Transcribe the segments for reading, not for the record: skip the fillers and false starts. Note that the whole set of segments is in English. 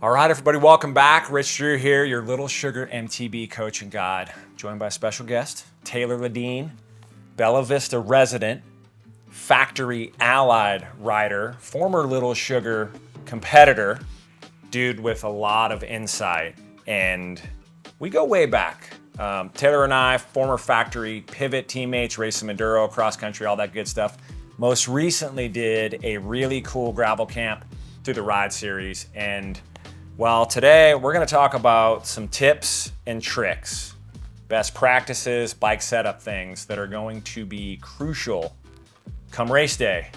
All right, everybody, welcome back. Rich Drew here, your Little Sugar MTB coach and guide, joined by a special guest, Taylor Lideen, Bella Vista resident, factory allied rider, former Little Sugar competitor, dude with a lot of insight, and we go way back. Taylor and I, former factory pivot teammates, race some enduro, cross country, all that good stuff. Most recently did a really cool gravel camp through the Ride series, and well, today we're going to talk about some tips and tricks, best practices, bike setup things that are going to be crucial come race day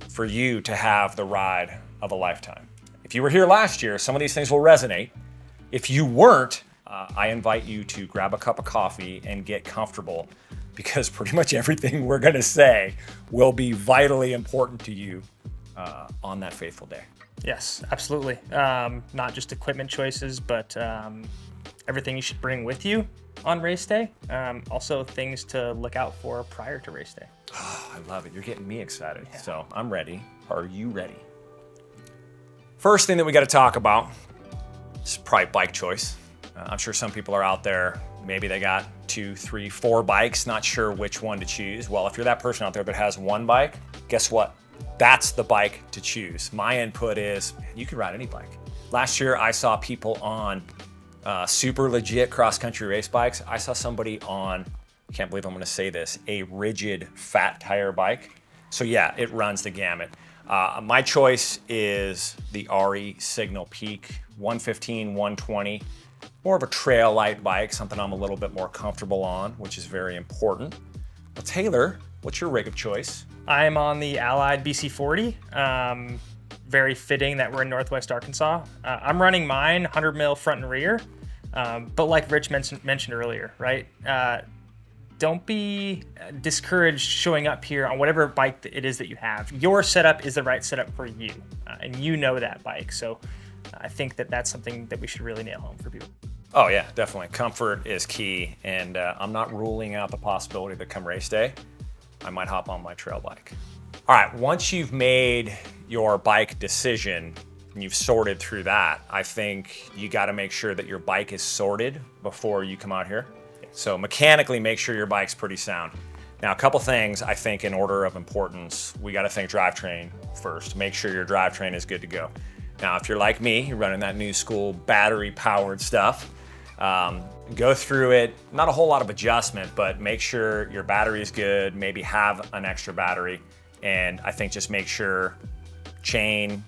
for you to have the ride of a lifetime. If you were here last year, some of these things will resonate. If you weren't, I invite you to grab a cup of coffee and get comfortable, because pretty much everything we're going to say will be vitally important to you on that faithful day. Yes, absolutely. Not just equipment choices, but everything you should bring with you on race day. Also things to look out for prior to race day. Oh, I love it. You're getting me excited. Yeah. So I'm ready. Are you ready? First thing that we got to talk about is probably bike choice. I'm sure some people are out there, maybe they got 2, 3, 4 bikes, not sure which one to choose. Well, if you're that person out there that has one bike, guess what? That's the bike to choose. My input is, you can ride any bike. Last year, I saw people on super legit cross-country race bikes. I saw somebody on, I can't believe I'm gonna say this, a rigid fat tire bike. So yeah, it runs the gamut. My choice is the RE Signal Peak 115, 120. More of a trail light bike, something I'm a little bit more comfortable on, which is very important. Well, Taylor, what's your rig of choice? I'm on the Allied BC40. Very fitting that we're in Northwest Arkansas. I'm running mine 100 mil front and rear, but like Rich mentioned earlier, right? Don't be discouraged showing up here on whatever bike it is that you have. Your setup is the right setup for you, and you know that bike. So I think that that's something that we should really nail home for people. Oh yeah, definitely. Comfort is key, and I'm not ruling out the possibility that come race day, I might hop on my trail bike. All right, once you've made your bike decision and you've sorted through that, I think you gotta make sure that your bike is sorted before you come out here. So mechanically, make sure your bike's pretty sound. Now, a couple things I think in order of importance, we gotta think drivetrain first. Make sure your drivetrain is good to go. Now, if you're like me, you're running that new school battery powered stuff, go through it, not a whole lot of adjustment, but make sure your battery is good, maybe have an extra battery, and I think just make sure chain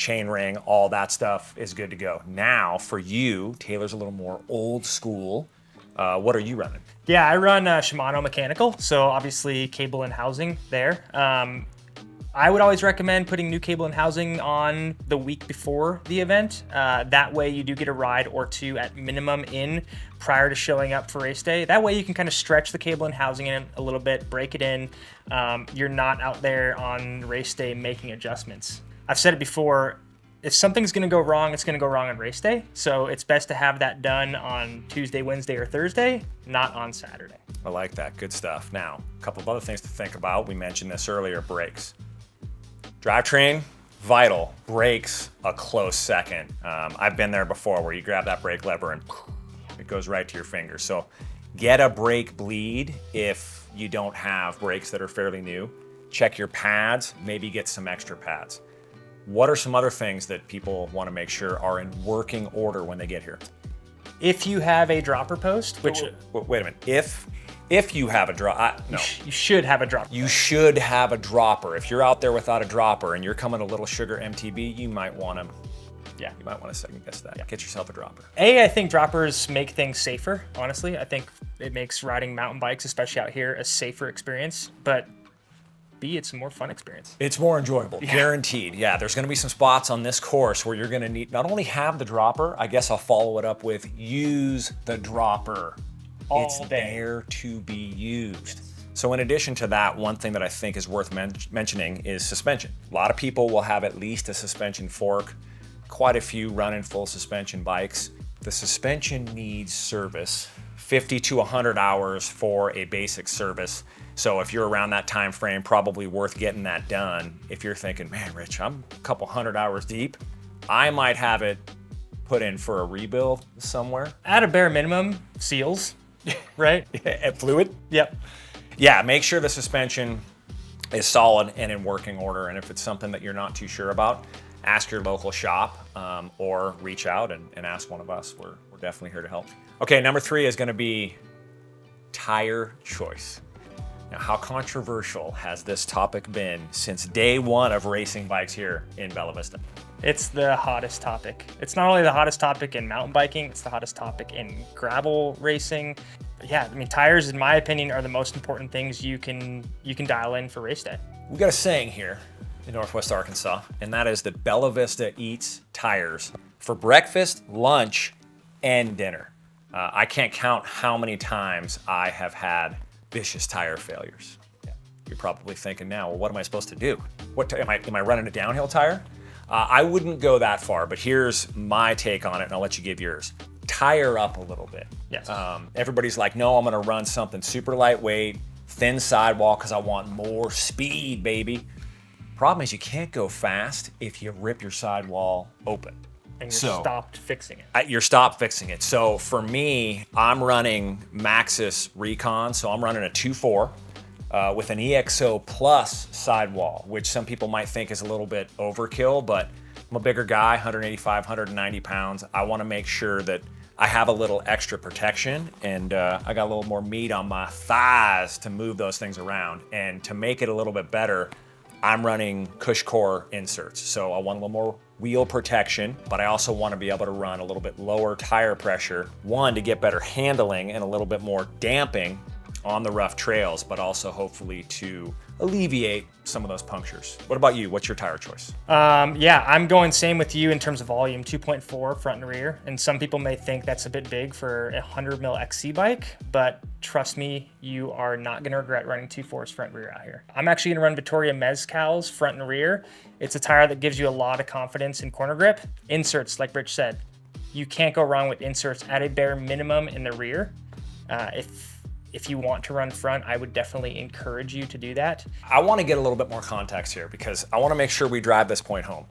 ring, all that stuff is good to go. Now for you, Taylor's a little more old school. What are you running? Yeah, I run Shimano mechanical, so obviously cable and housing there. I would always recommend putting new cable and housing on the week before the event. That way you do get a ride or two at minimum in prior to showing up for race day. That way you can kind of stretch the cable and housing in a little bit, break it in. You're not out there on race day making adjustments. I've said it before, if something's gonna go wrong, it's gonna go wrong on race day. So it's best to have that done on Tuesday, Wednesday, or Thursday, not on Saturday. I like that, good stuff. Now, a couple of other things to think about. We mentioned this earlier, brakes. Drivetrain, vital. Brakes, a close second. I've been there before where you grab that brake lever and it goes right to your finger. So get a brake bleed if you don't have brakes that are fairly new. Check your pads, maybe get some extra pads. What are some other things that people want to make sure are in working order when they get here? If you have a dropper post, which... Wait a minute, if you have a no. You should have a dropper. You should have a dropper. If you're out there without a dropper and you're coming to Little Sugar MTB, you might want to, you might want to second guess that. Yeah. Get yourself a dropper. I think droppers make things safer, honestly. I think it makes riding mountain bikes, especially out here, a safer experience. But B, it's a more fun experience. It's more enjoyable, guaranteed. Yeah, there's gonna be some spots on this course where you're gonna need, not only have the dropper, I guess I'll follow it up with use the dropper. It's there to be used. So in addition to that, one thing that I think is worth mentioning is suspension. A lot of people will have at least a suspension fork. Quite a few run in full suspension bikes. The suspension needs service, 50 to 100 hours for a basic service. So if you're around that time frame, probably worth getting that done. If you're thinking, man, Rich, I'm a couple hundred hours deep, I might have it put in for a rebuild somewhere. At a bare minimum, seals, right? And fluid? Yep. Yeah, make sure the suspension is solid and in working order. And if it's something that you're not too sure about, ask your local shop or reach out and ask one of us. We're definitely here to help. Okay, number 3 is gonna be tire choice. Now, how controversial has this topic been since day one of racing bikes here in Bella Vista? It's the hottest topic. It's not only the hottest topic in mountain biking, it's the hottest topic in gravel racing. But yeah, I mean, tires, in my opinion, are the most important things you can dial in for race day. We got a saying here in Northwest Arkansas, and that is that Bella Vista eats tires for breakfast, lunch, and dinner. I can't count how many times I have had vicious tire failures. Yeah. You're probably thinking now, well, what am I supposed to do? Am I running a downhill tire? I wouldn't go that far, but here's my take on it, and I'll let you give yours. Tire up a little bit. Yes. Everybody's like, no, I'm gonna run something super lightweight, thin sidewall, because I want more speed, baby. Problem is you can't go fast if you rip your sidewall open. And you're stopped fixing it. You're stopped fixing it. So for me, I'm running Maxxis Recon, so I'm running a 2.4 with an EXO Plus sidewall, which some people might think is a little bit overkill, but I'm a bigger guy, 185, 190 pounds. I wanna make sure that I have a little extra protection, and I got a little more meat on my thighs to move those things around. And to make it a little bit better, I'm running Cushcore inserts. So I want a little more wheel protection, but I also want to be able to run a little bit lower tire pressure. One, to get better handling and a little bit more damping on the rough trails, but also hopefully to alleviate some of those punctures. What about you? What's your tire choice? Yeah, I'm going same with you in terms of volume, 2.4 front and rear. And some people may think that's a bit big for a 100 mil XC bike, but trust me, you are not gonna regret running 2.4s front and rear out here. I'm actually gonna run Vittoria Mezcal's front and rear. It's a tire that gives you a lot of confidence in corner grip. Inserts, like Rich said, you can't go wrong with inserts at a bare minimum in the rear. If you want to run front, I would definitely encourage you to do that. I want to get a little bit more context here because I want to make sure we drive this point home.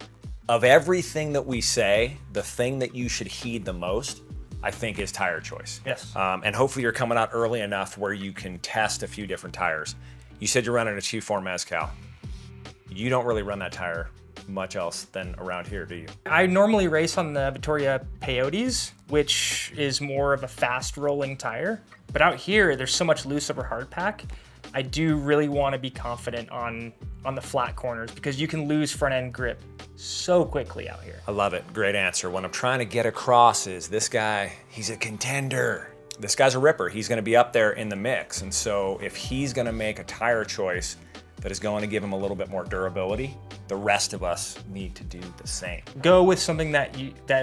Of everything that we say, the thing that you should heed the most, I think, is tire choice. Yes. And hopefully you're coming out early enough where you can test a few different tires. You said you're running a 2.4 Mezcal. You don't really run that tire much else than around here, do you? I normally race on the Vittoria Peyotes, which is more of a fast rolling tire. But out here, there's so much loose over hard pack. I do really want to be confident on the flat corners because you can lose front end grip so quickly out here. I love it. Great answer. What I'm trying to get across is this guy, he's a contender. This guy's a ripper. He's going to be up there in the mix. And so if he's going to make a tire choice that is going to give him a little bit more durability, the rest of us need to do the same. Go with something that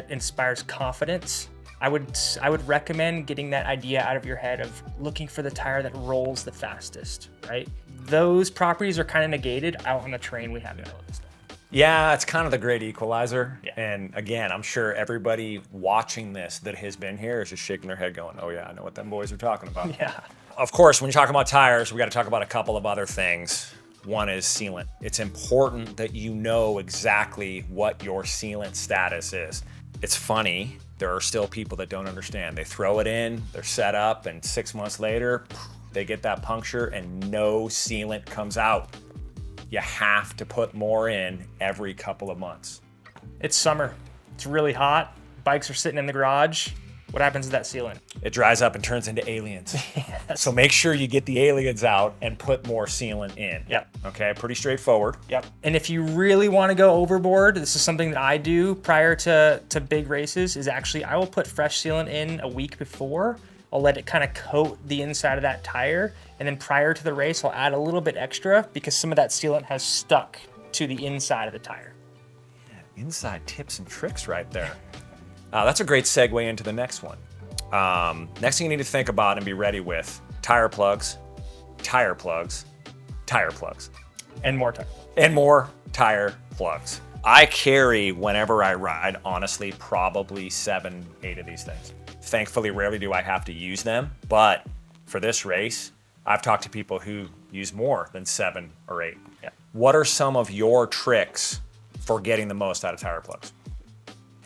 inspires confidence. I would recommend getting that idea out of your head of looking for the tire that rolls the fastest, right? Those properties are kind of negated out on the terrain we have in Bella Vista. Yeah, it's kind of the great equalizer. Yeah. And again, I'm sure everybody watching this that has been here is just shaking their head going, oh yeah, I know what them boys are talking about. Yeah. Of course, when you talk about tires, we got to talk about a couple of other things. One is sealant. It's important that you know exactly what your sealant status is. It's funny, there are still people that don't understand. They throw it in, they're set up, and 6 months later, they get that puncture and no sealant comes out. You have to put more in every couple of months. It's summer. It's really hot. Bikes are sitting in the garage. What happens to that sealant? It dries up and turns into aliens. Yes. So make sure you get the aliens out and put more sealant in. Yep. Okay, pretty straightforward. Yep. And if you really want to go overboard, this is something that I do prior to big races, is actually I will put fresh sealant in a week before. I'll let it kind of coat the inside of that tire. And then prior to the race, I'll add a little bit extra because some of that sealant has stuck to the inside of the tire. Yeah, inside tips and tricks right there. That's a great segue into the next one. Next thing you need to think about and be ready with, tire plugs, tire plugs, tire plugs. And more tire. And more tire plugs. I carry, whenever I ride, honestly, probably 7, 8 of these things. Thankfully, rarely do I have to use them, but for this race, I've talked to people who use more than 7 or 8. Yeah. What are some of your tricks for getting the most out of tire plugs?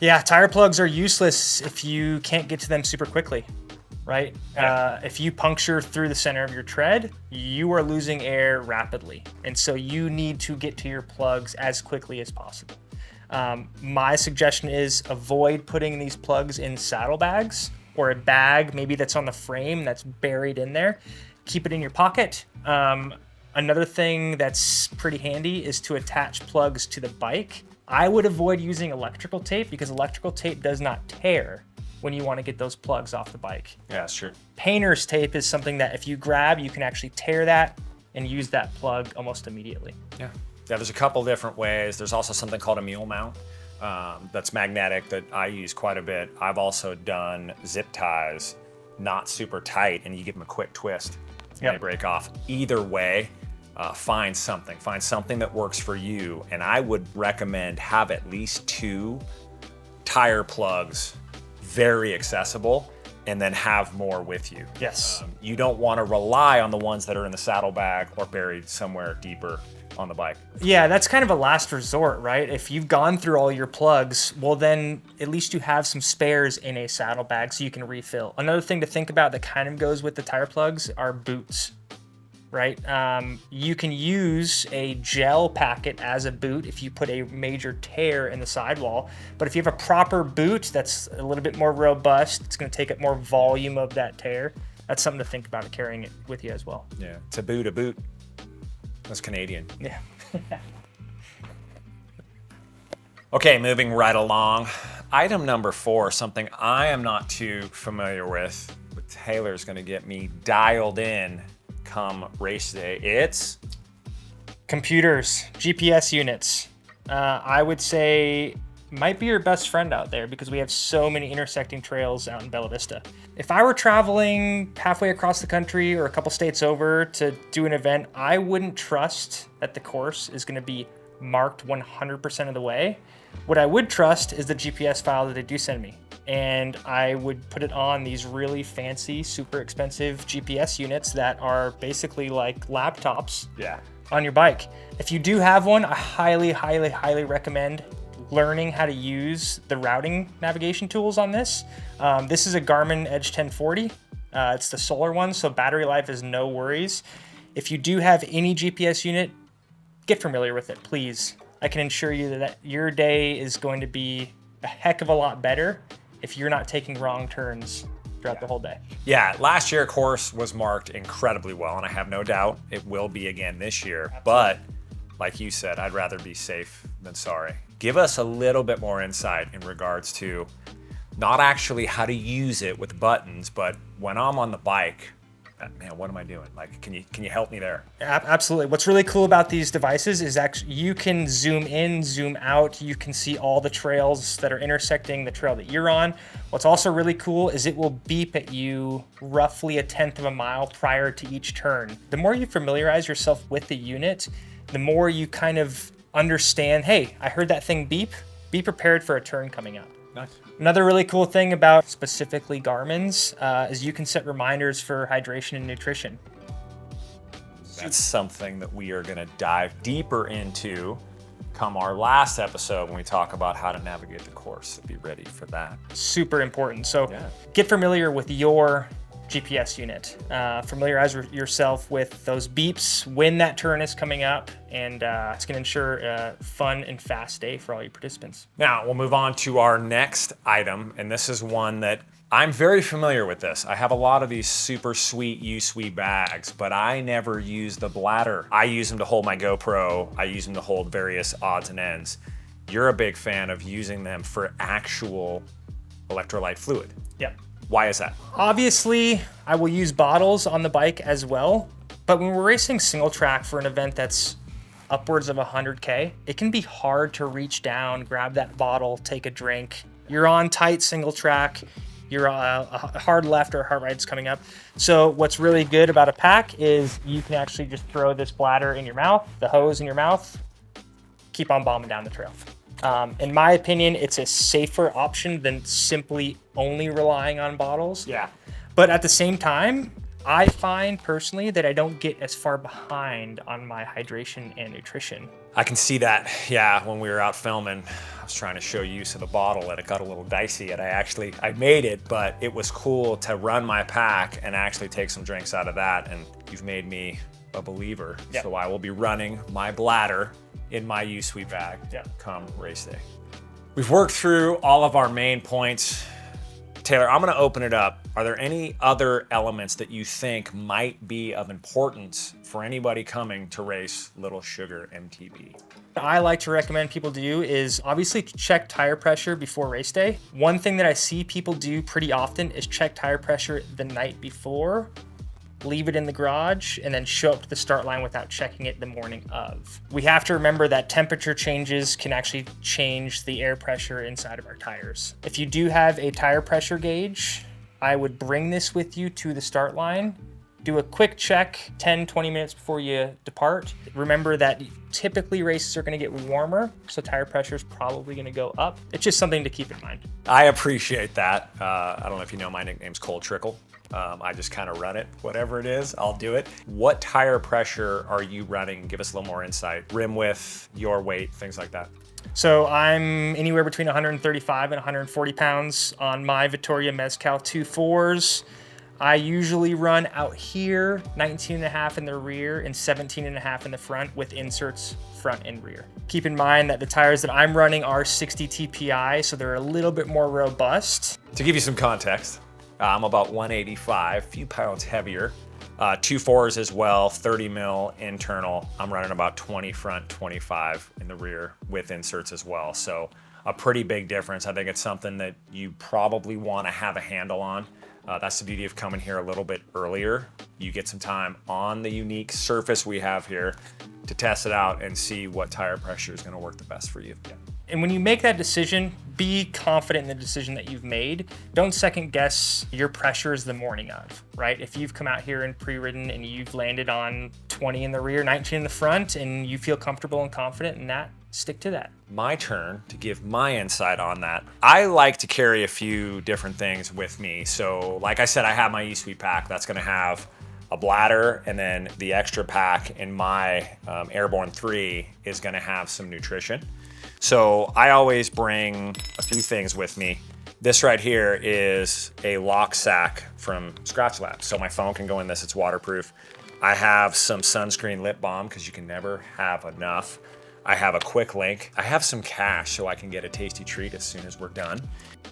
Yeah, tire plugs are useless if you can't get to them super quickly, right? If you puncture through the center of your tread, you are losing air rapidly. And so you need to get to your plugs as quickly as possible. My suggestion is avoid putting these plugs in saddlebags or a bag maybe that's on the frame that's buried in there. Keep it in your pocket. Another thing that's pretty handy is to attach plugs to the bike. I would avoid using electrical tape because electrical tape does not tear when you want to get those plugs off the bike. Yeah, that's true. Painter's tape is something that if you grab, you can actually tear that and use that plug almost immediately. Yeah, there's a couple different ways. There's also something called a mule mount that's magnetic that I use quite a bit. I've also done zip ties, not super tight, and you give them a quick twist and they break off. Either way, find something that works for you. And I would recommend have at least 2 tire plugs, very accessible, and then have more with you. Yes. You don't want to rely on the ones that are in the saddlebag or buried somewhere deeper on the bike. Yeah, that's kind of a last resort, right? If you've gone through all your plugs, well then at least you have some spares in a saddlebag so you can refill. Another thing to think about that kind of goes with the tire plugs are boots, right? You can use a gel packet as a boot if you put a major tear in the sidewall, but if you have a proper boot that's a little bit more robust, it's going to take up more volume of that tear. That's something to think about carrying it with you as well. Yeah, it's a boot. That's Canadian. Yeah. Okay, moving right along. Item number 4, something I am not too familiar with, but Taylor's gonna get me dialed in come race day. It's computers, GPS units. I would say might be your best friend out there because we have so many intersecting trails out in Bella Vista. If I were traveling halfway across the country or a couple states over to do an event, I wouldn't trust that the course is going to be marked 100% of the way. What I would trust is the GPS file that they do send me. And I would put it on these really fancy, super expensive GPS units that are basically like laptops on your bike. If you do have one, I highly, highly, highly recommend learning how to use the routing navigation tools on this. This is a Garmin Edge 1040. It's the solar one, so battery life is no worries. If you do have any GPS unit, get familiar with it, please. I can assure you that your day is going to be a heck of a lot better if you're not taking wrong turns throughout the whole day. Yeah, last year course was marked incredibly well, and I have no doubt it will be again this year. Absolutely. But like you said, I'd rather be safe than sorry. Give us a little bit more insight in regards to not actually how to use it with buttons, but when I'm on the bike, man, what am I doing? Like, can you help me there? Absolutely. What's really cool about these devices is actually you can zoom in, zoom out. You can see all the trails that are intersecting the trail that you're on. What's also really cool is it will beep at you roughly 1/10 of a mile prior to each turn. The more you familiarize yourself with the unit, the more you kind of understand, hey, I heard that thing beep. Be prepared for a turn coming up. Nice. Another really cool thing about specifically Garmin's is you can set reminders for hydration and nutrition. That's something that we are going to dive deeper into come our last episode when we talk about how to navigate the course. So be ready for that. Super important. So get familiar with your GPS unit. Familiarize yourself with those beeps when that turn is coming up, and it's going to ensure a fun and fast day for all your participants. Now we'll move on to our next item, and this is one that I'm very familiar with this. I have a lot of these super sweet U-Sweet bags, but I never use the bladder. I use them to hold my GoPro. I use them to hold various odds and ends. You're a big fan of using them for actual electrolyte fluid. Yep. Why is that? Obviously, I will use bottles on the bike as well, but when we're racing single track for an event that's upwards of 100K, it can be hard to reach down, grab that bottle, take a drink. You're on tight single track, you're a hard left or a hard right's coming up. So what's really good about a pack is you can actually just throw this bladder in your mouth, the hose in your mouth, keep on bombing down the trail. In my opinion, it's a safer option than simply only relying on bottles. Yeah. But at the same time, I find personally that I don't get as far behind on my hydration and nutrition I can see that, yeah, when we were out filming, I was trying to show use of the bottle and it got a little dicey, and I made it, but it was cool to run my pack and actually take some drinks out of that, and you've made me a believer. Yep. So I will be running my bladder in my U-Sweet bag come race day. We've worked through all of our main points. Taylor, I'm gonna open it up. Are there any other elements that you think might be of importance for anybody coming to race Little Sugar MTB? I like to recommend people do is obviously check tire pressure before race day. One thing that I see people do pretty often is check tire pressure the night before, leave it in the garage, and then show up to the start line without checking it the morning of. We have to remember that temperature changes can actually change the air pressure inside of our tires. If you do have a tire pressure gauge, I would bring this with you to the start line. Do a quick check 10, 20 minutes before you depart. Remember that typically races are gonna get warmer, so tire pressure is probably gonna go up. It's just something to keep in mind. I appreciate that. I don't know if you know, my nickname's Cold Trickle. I just kind of run it, whatever it is, I'll do it. What tire pressure are you running? Give us a little more insight. Rim width, your weight, things like that. So I'm anywhere between 135 and 140 pounds on my Vittoria Mezcal 2.4s. I usually run out here 19.5 in the rear and 17.5 in the front with inserts front and rear. Keep in mind that the tires that I'm running are 60 TPI, so they're a little bit more robust. To give you some context, I'm about 185, a few pounds heavier. 2.4s as well, 30 mil internal. I'm running about 20 front, 25 in the rear with inserts as well. So a pretty big difference. I think it's something that you probably want to have a handle on. That's the beauty of coming here a little bit earlier. You get some time on the unique surface we have here to test it out and see what tire pressure is going to work the best for you. Yeah. And when you make that decision, be confident in the decision that you've made. Don't second guess your pressures the morning of, right? If you've come out here and pre-ridden and you've landed on 20 in the rear, 19 in the front, and you feel comfortable and confident in that, stick to that. My turn to give my insight on that. I like to carry a few different things with me. So like I said, I have my E-Sweet pack that's gonna have a bladder, and then the extra pack in my Airborne 3 is gonna have some nutrition. So I always bring a few things with me. This right here is a lock sack from Scratch Lab. So my phone can go in this, it's waterproof. I have some sunscreen lip balm because you can never have enough. I have a quick link. I have some cash so I can get a tasty treat as soon as we're done.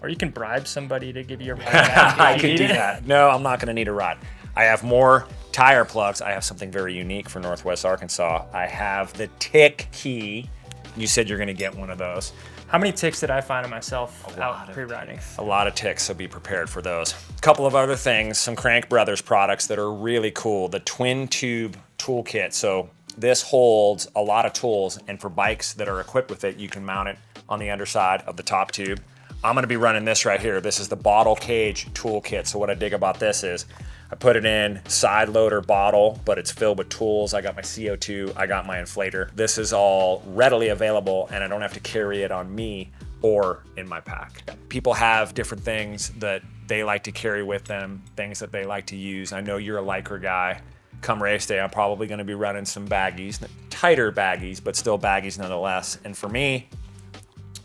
Or you can bribe somebody to give you a ride back. I can do that. No, I'm not gonna need a ride. I have more tire plugs. I have something very unique for Northwest Arkansas. I have the tick key. You said you're gonna get one of those. How many ticks did I find on myself out pre-riding? A lot of ticks, so be prepared for those. A couple of other things, some Crank Brothers products that are really cool. The twin tube toolkit. So this holds a lot of tools, and for bikes that are equipped with it, you can mount it on the underside of the top tube. I'm gonna be running this right here. This is the bottle cage toolkit. So what I dig about this is I put it in side loader bottle, but it's filled with tools. I got my CO2, I got my inflator. This is all readily available, and I don't have to carry it on me or in my pack. People have different things that they like to carry with them, things that they like to use. I know you're a Lycra guy. Come race day, I'm probably gonna be running some baggies, tighter baggies, but still baggies nonetheless. And for me,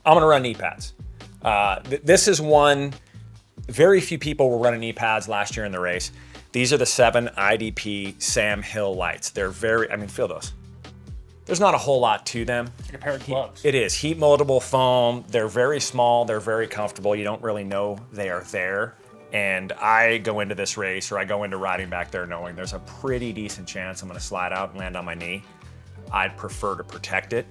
I'm gonna run knee pads. This is one, very few people were running knee pads last year in the race. These are the 7 IDP Sam Hill lights. They're very, I mean, feel those. There's not a whole lot to them. Like a pair of gloves. It is heat moldable foam. They're very small, they're very comfortable. You don't really know they are there. And I go into this race, or I go into riding back there knowing there's a pretty decent chance I'm gonna slide out and land on my knee. I'd prefer to protect it.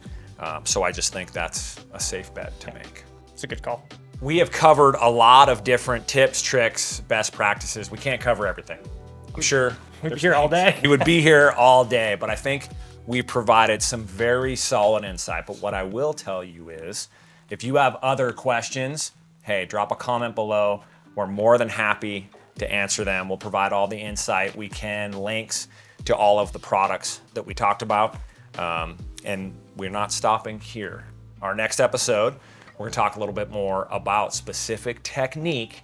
So I just think that's a safe bet to make. It's a good call. We have covered a lot of different tips, tricks, best practices. We can't cover everything. I'm sure we'd be here all day. We would be here all day, but I think we provided some very solid insight. But what I will tell you is, if you have other questions, hey, drop a comment below. We're more than happy to answer them. We'll provide all the insight we can, links to all of the products that we talked about. And we're not stopping here. Our next episode, we're gonna talk a little bit more about specific technique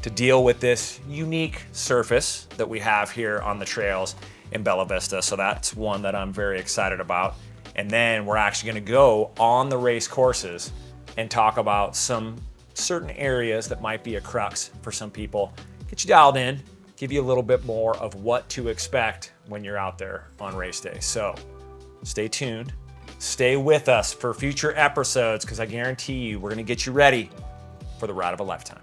to deal with this unique surface that we have here on the trails in Bella Vista. So that's one that I'm very excited about. And then we're actually gonna go on the race courses and talk about some certain areas that might be a crux for some people. Get you dialed in, give you a little bit more of what to expect when you're out there on race day. So stay tuned, stay with us for future episodes, because I guarantee you we're gonna get you ready for the ride of a lifetime.